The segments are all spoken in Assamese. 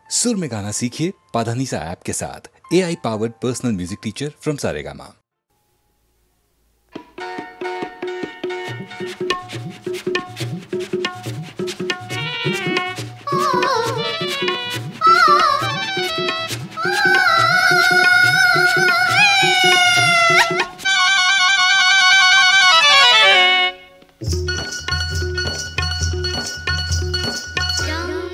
सुर में गाना सीखिए पाधानीसा ऐप के साथ। AI powered personal music teacher from Saregama. रंग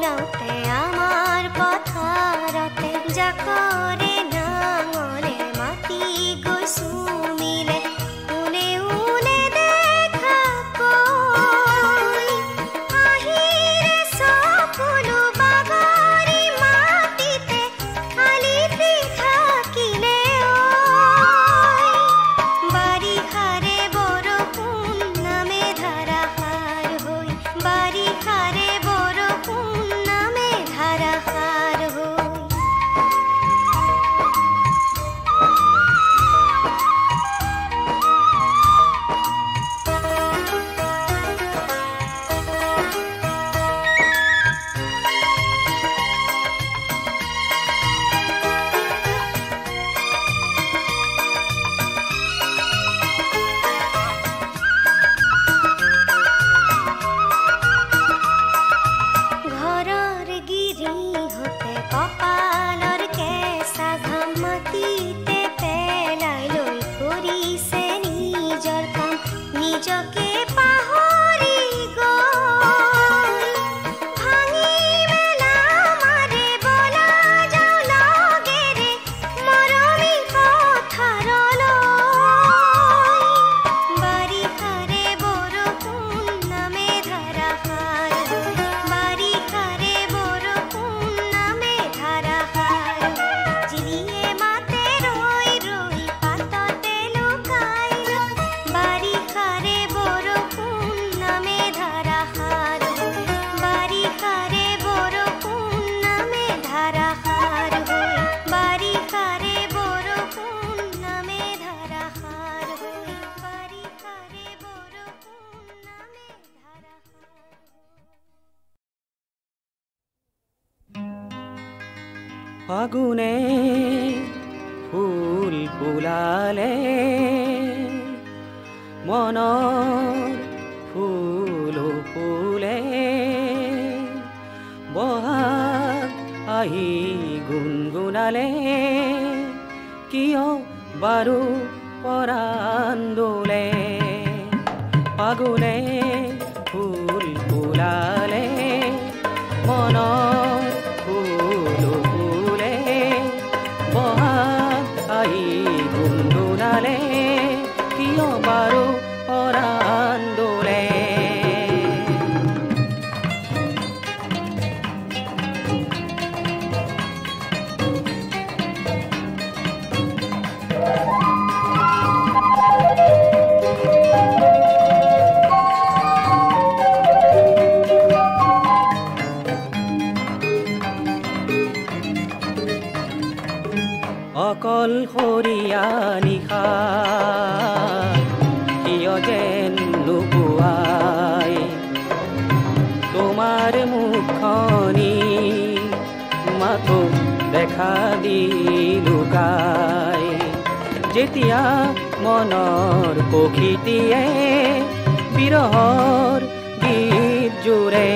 নাওতে আমার পথারতে জাকরে নাঙলে মাটি গৈছো মিলে উনে উনে দেখা কই আহিরে সকলো বাগৰি মাটিতে খালি থাকিলে বাৰিষাৰে বৰষুণ নামে ধাৰাসাৰ হৈ বাৰিষাৰে বৰষুণ নামে ধাৰাসাৰ হৈ ঘৰৰ গিৰিহঁতে কপালৰ কেঁচা ঘাম মাটিতে পেলাই লৈ কৰিছে নিজৰ কাম নিজকে পাহৰি গ'ল ভাঙি মেলা মাৰে বলা যাওঁ লগেৰে মৰমী পথাৰলৈ বাৰিষাৰে বৰষুণ নামে ধাৰাসাৰ হৈ বাৰিষাৰে বৰষুণ নামে ধাৰাসাৰ জিৰিয়ে মাতে ৰৈ ৰৈ পাততে লুকাই ৰয় বাৰিষাৰে বৰষুণ নামে ধাৰাসাৰ হৈ বাৰিষাৰে বৰষুণ নামে ধাৰাসাৰ হৈ বাৰিষাৰে বৰষুণ নামে ধাৰাসাৰ হৈ বাৰিষাৰে বৰষুণ নামে ধাৰাসাৰ ফাগুনে ফুল ফুলালে মনৰ ফুল ফুলে বহাগ আহি গুণগুণালে কিয় বাৰু পৰাণ দোলে ফাগুনে ফুল ফুলালে মনৰ ফুল ফুলে বহাগ আহি গুণগুণালে কিয় বাৰু পৰাণ দোলে অকলশৰীয়া নিশা কিয় যেন লুকুৱাই তোমাৰ মুখনি মাথো দেখা দি লুকাই যেতিয়া মনৰ প্ৰকৃতিয়ে বিৰহৰ গীত জোৰে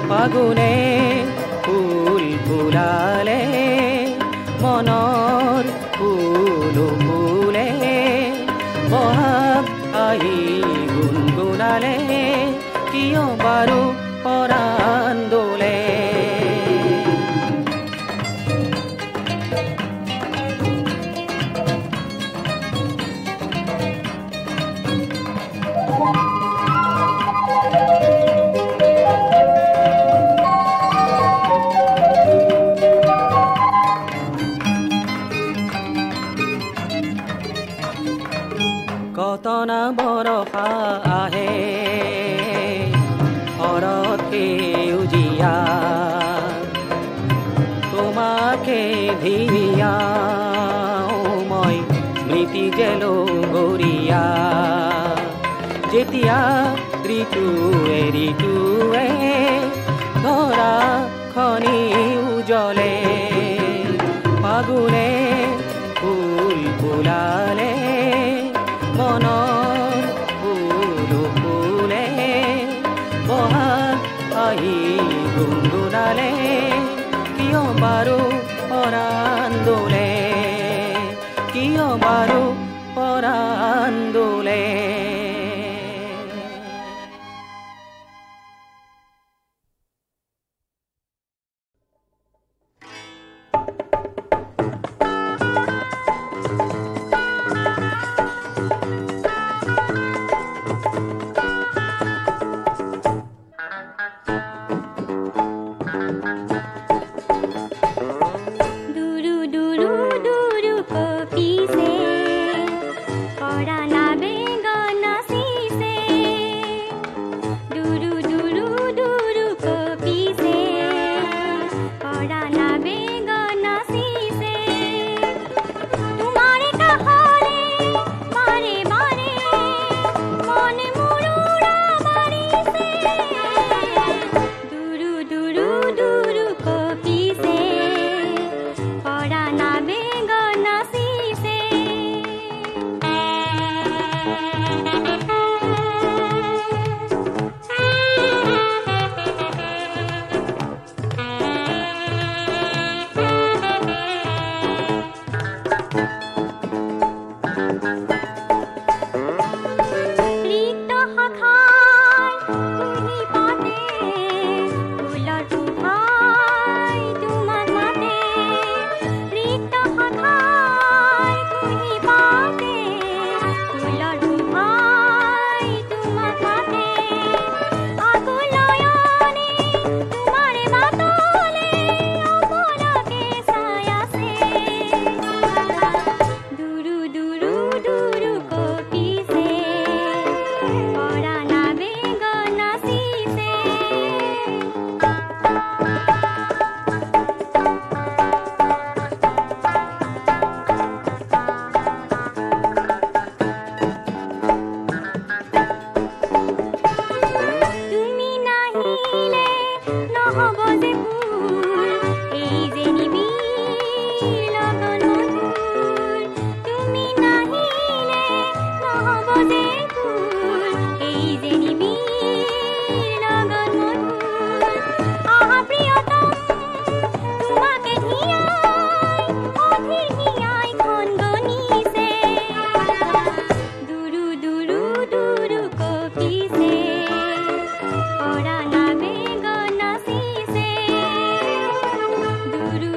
ফাগুনে ফুল ফুলালে মনৰ ফুল ফুলে বহাগ আহি গুণগুণালে কিয় বাৰু পৰাণ দোলে কতনা বৰষা আহে শৰৎ সেউজীয়া তোমাকে ধিয়া মই স্মৃতি জেলো গৰিয়া যেতিয়া ঋতুৱে ঋতুৱে ধৰা খনি উজলে ফাগুনে ফুল ফুলালে মনৰ ফুল ফুলে বহাগ আহি গুণগুণালে কিয় বাৰু পৰাণ দোলে কিয় বাৰু পৰাণ দোলে दुरु दुरु दुरु कपिसे परा नाबे गनासिसे दुरु दुरु दुरु कपिसे परा नाबे गनासिसे तुम्हारे कहले मारे मारे मन मुरुड़ा मारिसे दुरु दुरु दुरु कपिसे परा नाबे गनासिसे रिक्त हखाय कुही पाते फुलर तुहाय तुमार माते रिक्त हखाय कुही पाते फुलर तुहाय तुमार माते आकुलयने तुम्हारे बातले अपलके सायासे दुरु दुरु दुरु कपिसे परा नाबे गनासिसे তুমি নাহিলে নহব যে ফুল এই যে নিবিড় লগন মধুৰ তুমি নাহিলে নহব যে ফুল এই যে নিবিড় লগন মধুৰ আহা প্ৰিয়তম তোমাকে ধিয়াই অধীৰ হিয়াই খন গনিছে দুৰু দুৰু দুৰু কপিছে পৰা নাবে গনাসিছে দুৰু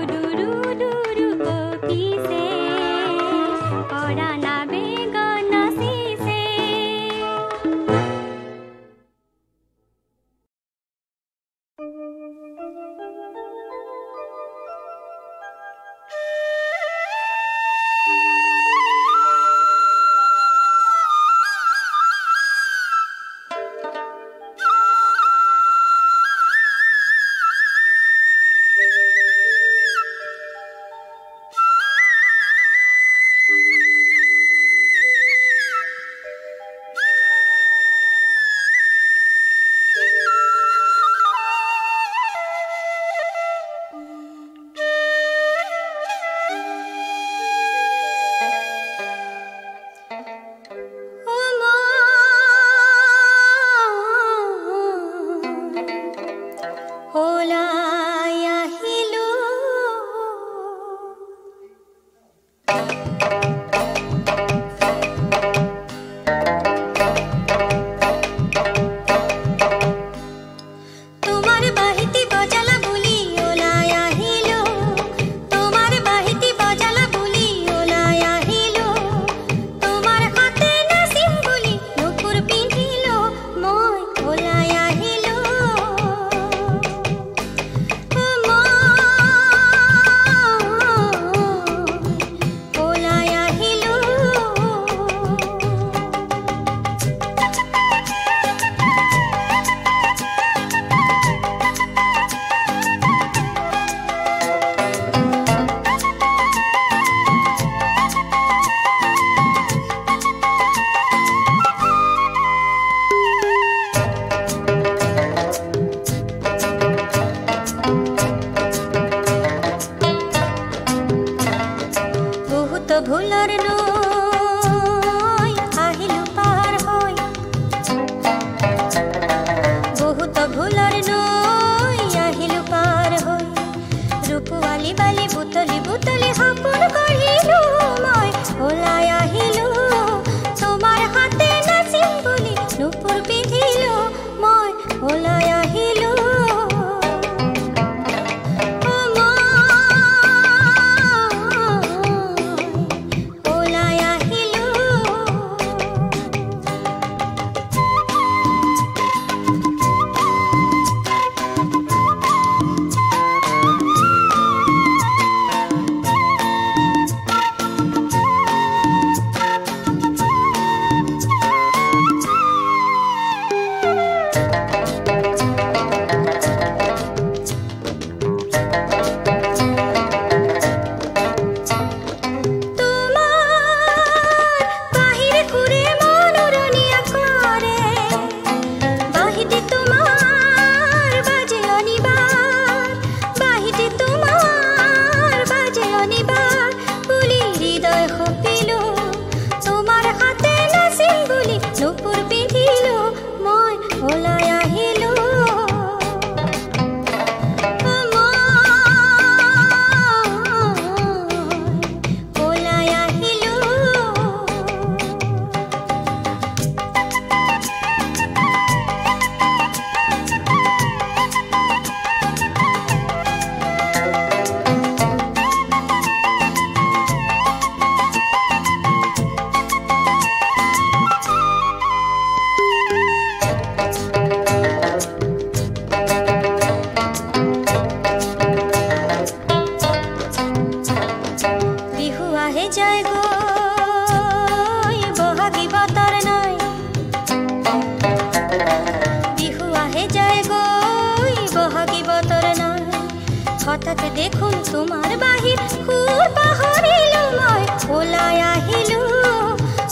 হঠাৎ দেখোন তোমাৰ বাহিৰ খুৰ পাহৰিলো মই ওলাই আহিলো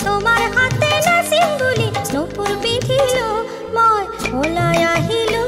তোমাৰ হাতে না সিংগুলি নুপুৰ পিন্ধিলো মই ওলাই আহিলো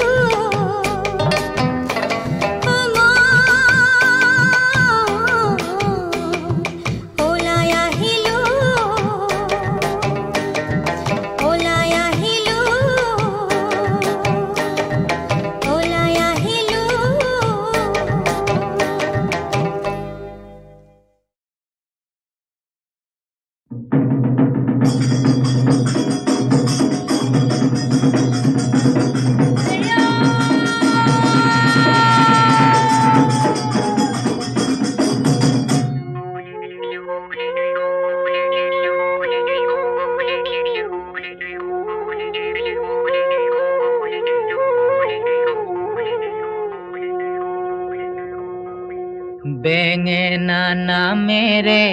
বেঙেনা নামেৰে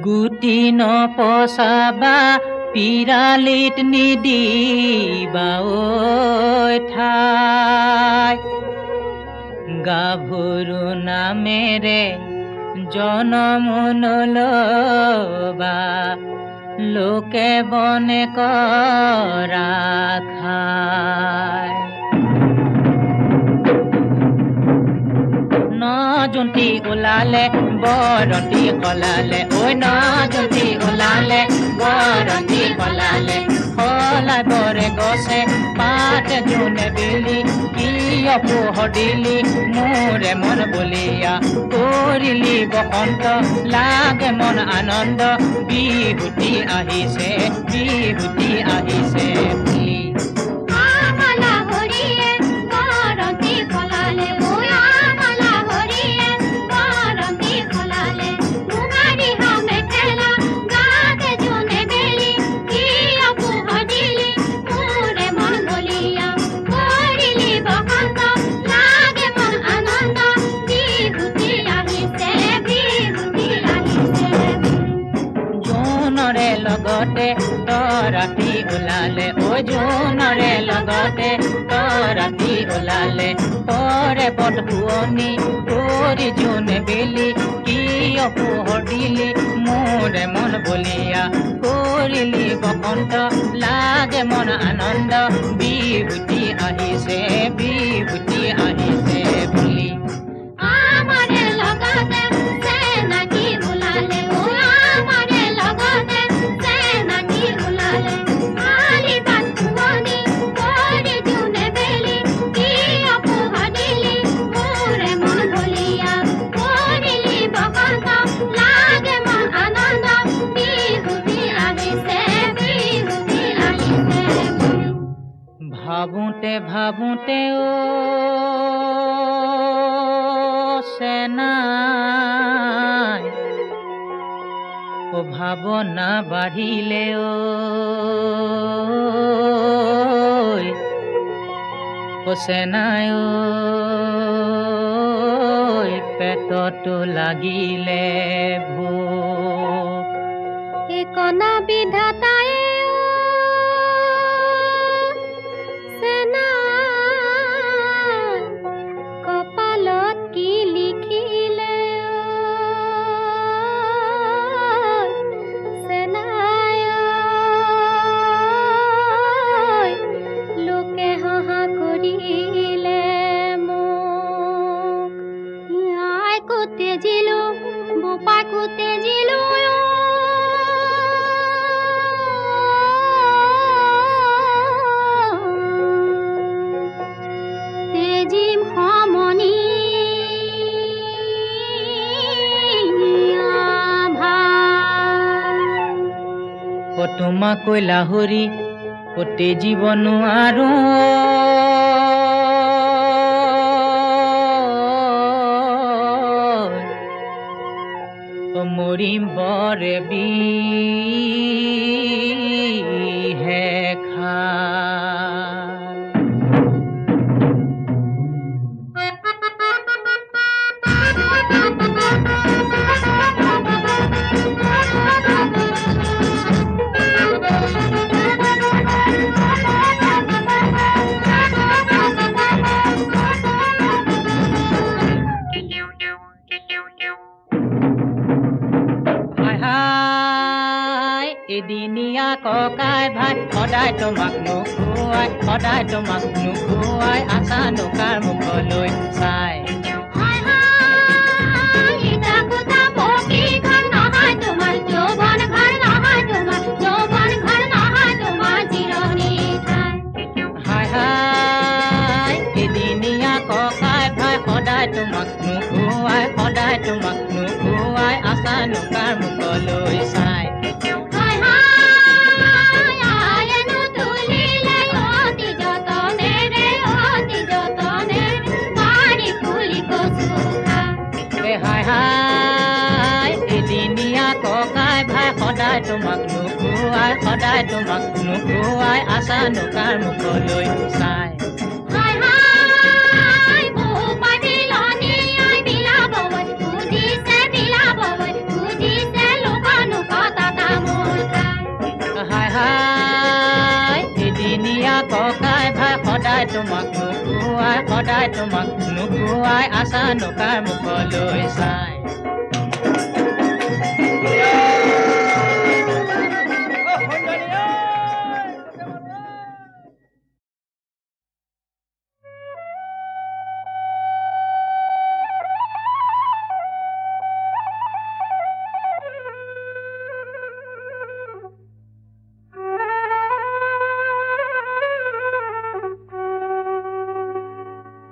গুটি নপচাবা পিৰালিত নিদিবা ঐ ঠাই গাভৰু নামেৰে জনম নলবা লোকে বনে কৰা খায় নজুন্তি ওলালে বৰন্তি কলালে ঐ নজুন্তি ওলালে বৰন্তি কলালে কলাবৰে গছে পাত জোনে বেলি কিয় পোহৰ দিলি মোৰে মন বলিয়া কৰিলি বসন্ত লাগে মন আনন্দ বিহুতি আহিছে বুলি লগতে তৰাতি ওলালে ঐ জোনৰে লগতে তৰাতি ওলালে পৰে পদ শুৱনি কৰি জোনে বেলি কিয় পোহৰ দিলি মোৰে মন বলিয়া কৰিলি বসন্ত লাগে মন আনন্দ বিহুতি আহিছে বুলি আমাৰে লগতে চেনাকি ওলালে ভাবোঁতে ও সেনাই ও ভাৱনা বাঢ়িলে ও সেনাই পেটতো লাগিলে ভোক একনা বিধাতাই কপালত কি লিখিলে সেনাই লোকে হাহা কৰিলে মোক আইকো তেজিলো বোপাইকো তেজিলো তেজিম সমনি তোমাকৈ লাহৰি অতি জীৱ নোৱাৰো মৰিম বৰে বিহে খা এদিনীয়া ককাই ভাই সদায় তোমাক নুখুৱাই আছা নকাৰ মুখলৈ চাই তোমাক নুখুৱাই আছা নকাৰ মুখলৈ চাই এদিনীয়া ককাই ভাই সদায় তোমাক নুখুৱাই আছা নকাৰ মুখলৈ চাই ককাই ভাই সদায় তোমাক নুখুৱাই আছা নকাৰ মুখলৈ চাই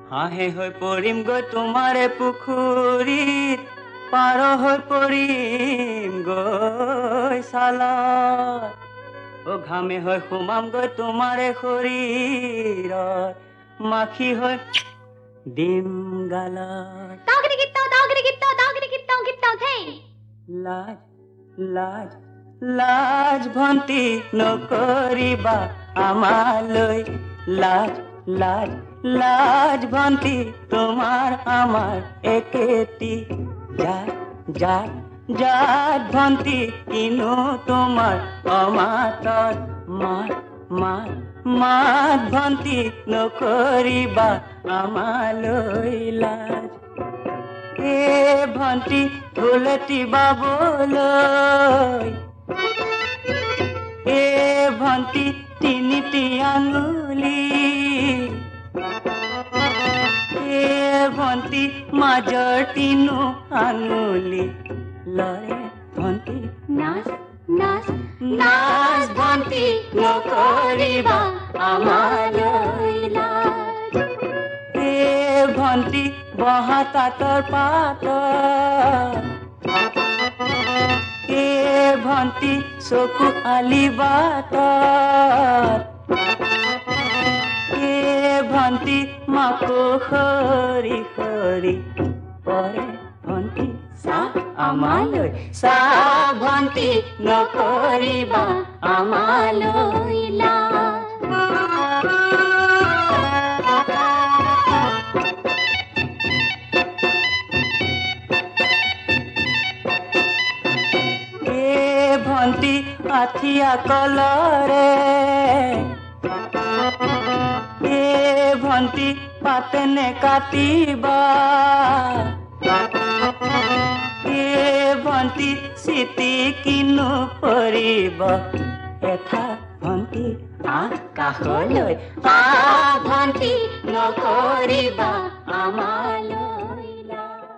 হাঁহে হৈ পৰিম গৈ তোমাৰে পুখুৰীত পাৰ হৈ পৰিম গৈ চালত ঘামে হৈ সোমাম গৈ তোমাৰে শৰীৰত মাখি হৈ দিম গালত লাজ লাজ লাজ ভন্তি নকৰিবা আমালৈ লাজ লাজ লাজ ভন্তি তোমাৰ আমাৰ একেটি জাত জাত জাত ভন্তি কিনো তোমাৰ অমাতৰ মাত মাত মাত ভন্তি নকৰিবা আমালৈ লাজ এ ভন্তি ঢোলতি বাবলৈ এ ভন্তি তিনিটি আঙুলি ভন্তি মাজৰ তিনো আঙুলি লৰে ভন্তি নাচ নাচ নাচ ভন্তি নকৰিবা আমালৈ লাজ এ ভন্তি বহা তাঁতৰ পাতৰ এ ভন্তি চকু আলি বাটত ভন্তি মাকো খৰি খৰি পৰে ভন্তি চাহ আমালৈ চাহ ভন্তি নকৰিবা আমালৈ লাজ ভন্তি আঠিয়া কলৰে ভন্তি পাতেনে কাটিবা ভন্তি চিটি কিনো পৰিব এঠা ভন্তি কাষলৈ ভন্তি নকৰিবা আমালৈ লাজ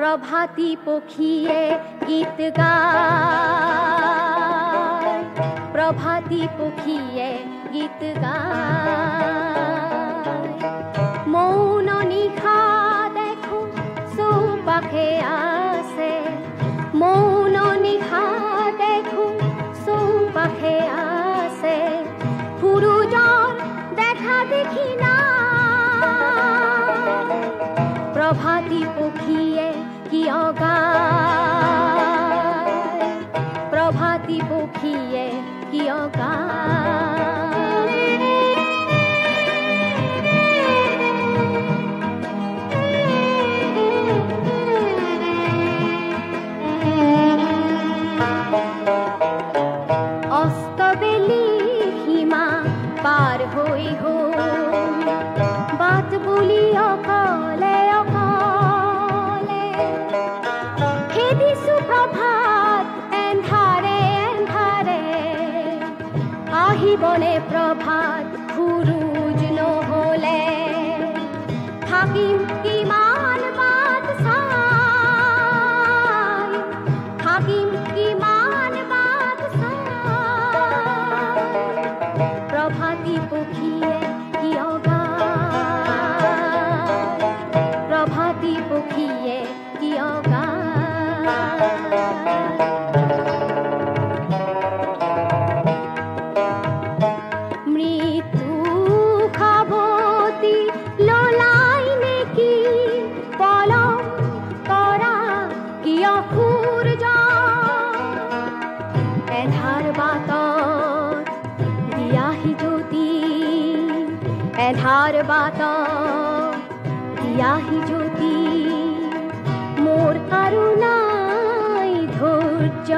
প্ৰভাতী পক্ষীয়ে গীত গায় প্ৰভাতী পক্ষীয়ে গীত গায় মৌন নিশা দেখো চৌপাশে আছে মৌন নিশা দেখো চৌপাশে আছে পুৰুষৰ দেখা দেখি না প্ৰভাতী পক্ষীয়ে কিয় গায় প্ৰভাতী পক্ষীয়ে কিয় গায় চৰণে প্ৰভাত সুৰুজ নহলে থাকিম কিমান বাট চাই থাকিম কিমান বাট চাই প্ৰভাতী পক্ষীয়ে কিয় গায় প্ৰভাতী পক্ষীয়ে কিয় গায় মৃত্যু খাবতি ললাই নেকি পলম কৰা কিয় সূৰ্য এধাৰ বাটত দিয়াহি জ্যোতি এধাৰ বাটত দিয়াহি জ্যোতি মোৰ আৰু নাই ধৈৰ্য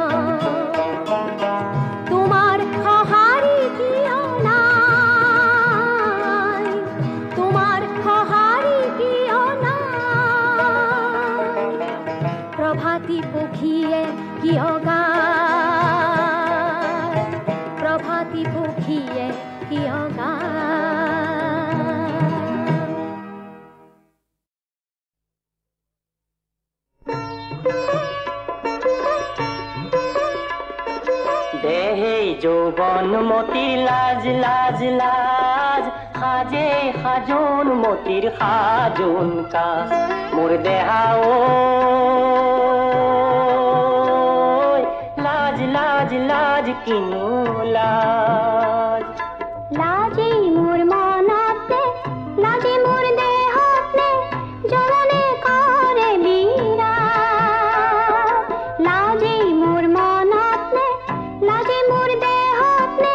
তোমাৰ সঁহাৰি কিয় নাই তোমাৰ সঁহাৰি কিয় নাই প্ৰভাতী পক্ষীয়ে কিয় গায় প্ৰভাতী পক্ষীয়ে কিয় গায় দেহে যৌবন মতিৰ লাজ লাজ লাজ সাজে সাজোন মতিৰ সাজোন কাজ মোৰ দেহাও লাজ লাজ লাজ কিনো লাজ লাজে মোৰ মনতে লাজে মোৰ দেহতে জননে কৰে বীৰা লাজে মোৰ মনতে লাজে মোৰ দেহতে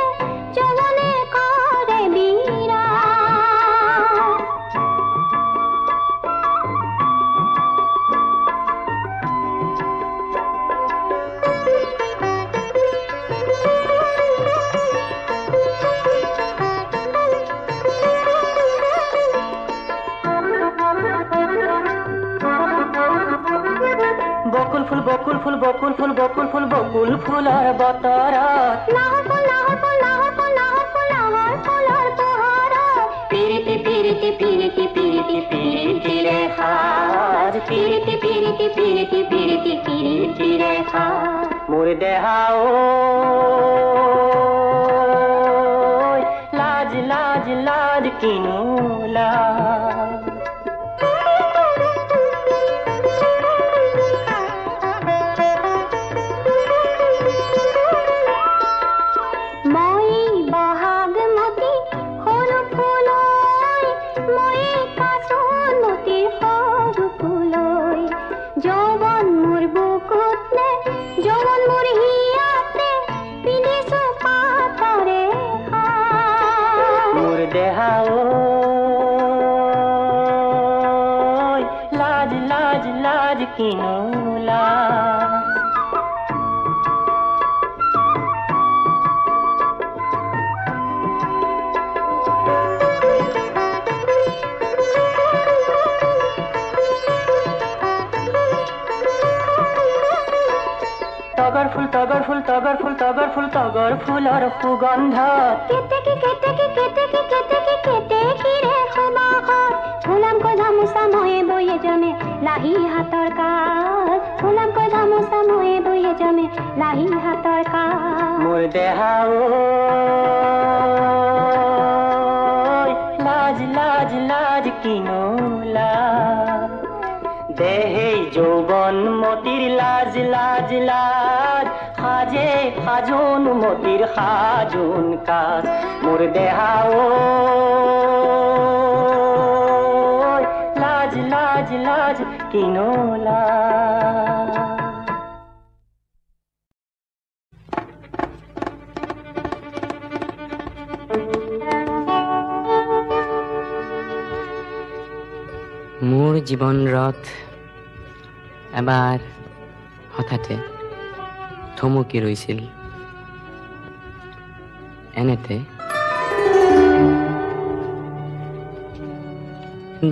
জননে কৰে বীৰা বকুল ফুল বকুল ফুল বকুল ফুল বকুল ফুল বকুল ফুলৰ বতৰত পিৰিতি পিৰিতি পিৰিতি পিৰিতি পিৰিতিৰে সাজ পিৰিতি পিৰিতি পিৰিতি পিৰিতি পিৰিতিৰে সাজ মোৰ দেহাও লাজ লাজ লাজ কিনো লাজ লাজ লাজ লাজ কিনো লাজ তগৰ ফুল তগৰ ফুল তগৰ ফুল তগৰ ফুল তগৰ ফুলৰ সুগন্ধ কেতেকি কেতেকি কেতেকি কেতেকি কেতেকি ৰে সুবাসৰ ফুলাম কৈ গামোচা ময়ে বয়ে জমে লাহি হাতৰ কাজ ফুলাম কৈ গামোচা ময়ে বয়ে জমে লাহি হাতৰ কাজ মোৰ দেহাও লাজ লাজ লাজ কিনো লাজ দেহে যৌবন মতিৰ লাজ লাজ লাজ সাজে সাজোন মতিৰ সাজোন কাজ মোৰ দেহাও লাজ লাজ লাজ কিনো লাজ মোৰ জীৱন ৰথ এবাৰ হঠাতে থমকি ৰৈছিল এনেতে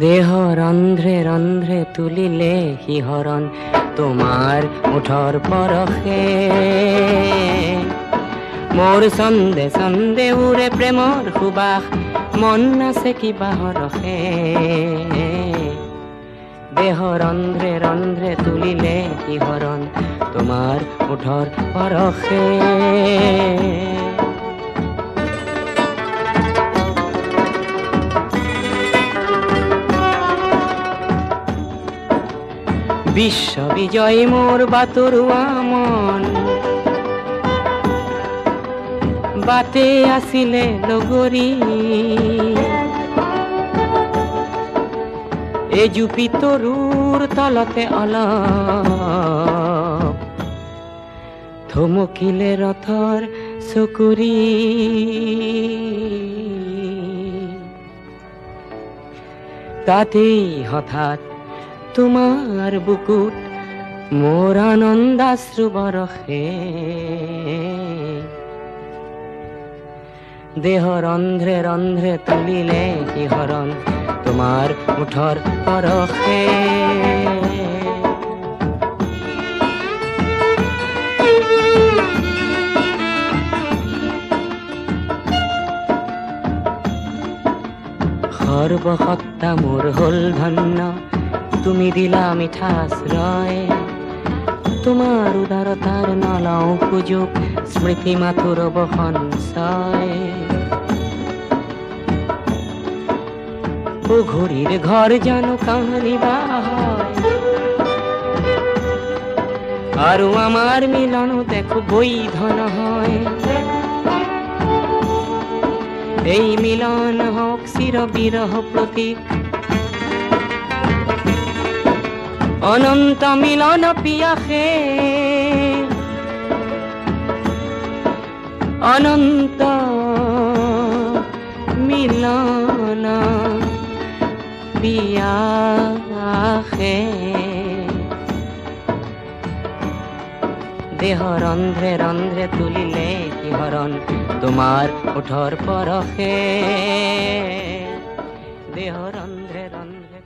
দেহ ৰন্ধ্ৰে ৰন্ধ্ৰে তুলিলে শিহৰণ তোমাৰ ওঠৰ পৰশে মোৰ চন্দে চন্দে উৰে প্ৰেমৰ সুবাস মন আছে কিবা ৰখে দেহ ৰন্ধ্ৰে ৰন্ধ্ৰে তুলিলে শিহৰণ তোমাৰ ওঠৰ পৰশে বিশ্ব বিজয় মোৰ বাতৰুৱা মন বাটে আছিলে লগৰী এই জুপিতৰুৰ তলতে অলপ থমকিলে ৰথৰ চকুৰি তাতেই হঠাৎ তোমাৰ বুকুত মোৰ আনন্দাশ্ৰু বৰষে দেহ ৰন্ধ্ৰে ৰন্ধ্ৰে তুলিলে শিহৰণ তোমাৰ ওঠৰ পৰশে সৰ্বসত্তা মোৰ হ'ল ধন্য তুমি দিলা মিঠা আশ্ৰয় তোমাৰ উদাৰতাৰ নলওঁ সুযোগ স্মৃতি মাথুৰ বসঞ্চয় ঘড়িৰ ঘৰ জানো কাহানি বা হয় আৰু আমাৰ মিলন দেখো বৈধ নহয় এই মিলন হোক চিৰ বিৰহ প্ৰতীক অনন্ত মিলন পিয়াসে অনন্ত মিলন পিয়াসে দেহ ৰন্ধ্ৰে ৰন্ধ্ৰে তুলিলে শিহৰণ তোমাৰ ওঠৰ পৰশে দেহ ৰন্ধ্ৰে ৰন্ধ্ৰে